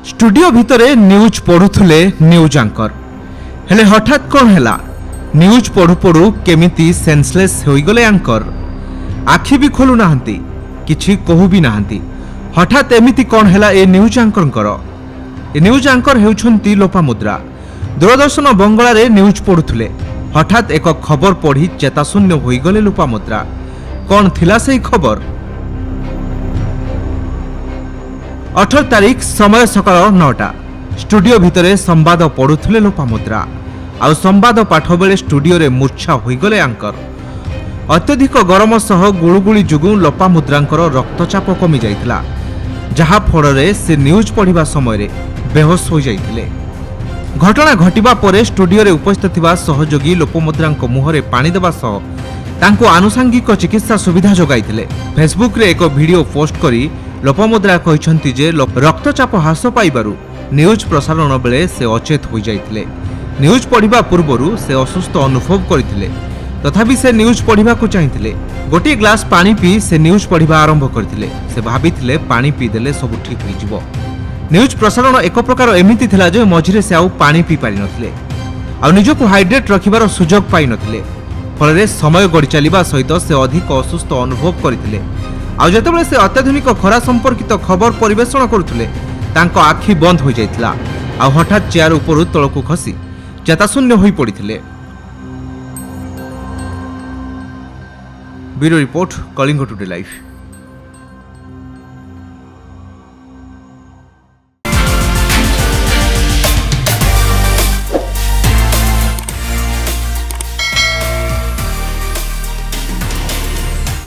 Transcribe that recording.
Studio भितरे news पढ़ुले news Anchor हेले हठात कौन है न्यूज पढ़ु पढ़ु केमिति सेंसलेस हो गले आंकर आखि भी खोलु नाहंती किछि कहू भी नाहंती। हठात एमिति कौन है ए न्यूज आंकर ए न्यूज आंकर हेउछंती लोपामुद्रा। दूरदर्शन बंगला न्यूज पढ़ुले हठात एक खबर पढ़ी चेताशून्य हो गले लोपामुद्रा। कौन थिला से खबर? 18 तारीख समय सकाळ 9टा स्टूडियो भितरे संवाद पढ़ुले लोपामुद्रा। आउ संवाद पाठ बेले स्टूडियो रे मूर्छा होईगले आंकर। अत्यधिक गरम सह गुळुगुळी जुगु लोपामुद्रांकर रक्तचाप कमी जाइतिला, जहा फଳରେ से न्यूज पढ़िबा समय रे बेहोश हो जाइतिले। घटना घटिबा परे स्टूडियो रे उपस्थित थिबा सहयोगी लोपामुद्रांक मुहरे पानी देबा सह तांको आनुषंगिक चिकित्सा सुविधा जोगाइतिले। फेसबुक रे एक वीडियो पोस्ट करी लोपामुद्रा कहते जे रक्तचाप ह्रास पाइबारु न्यूज प्रसारण बेले से अचेत हो जाइतिले। न्यूज पढ़िबा पूर्वरु से असुस्थ अनुभव करथिले, तथापि से न्यूज पढ़िबा को चाहिथिले। गोटे ग्लास पानी पी से न्यूज पढ़िबा आरंभ करथिले। से भाबिथिले पानी पी देले सब ठीक हो जिवो। न्यूज प्रसारण एक प्रकार एमिति थिला जे मझिरे से आउ पानी पी पारि नथिले, आ निजको हाइड्रेट रखिबार सुजोग पाइ नथिले। फलरे समय गड़ी चलिबा सहित से अधिक असुस्थ अनुभव करथिले। आ जेतेबेले से अत्याधुनिक खरा संपर्कित खबर परिवेषण करुले तांको आखि बंद हो जाइतिला। आ हठात चेयर उपरु तळकु खसी चेताशून्य होई पड़िथिले। Bureau report, Kalinga today live.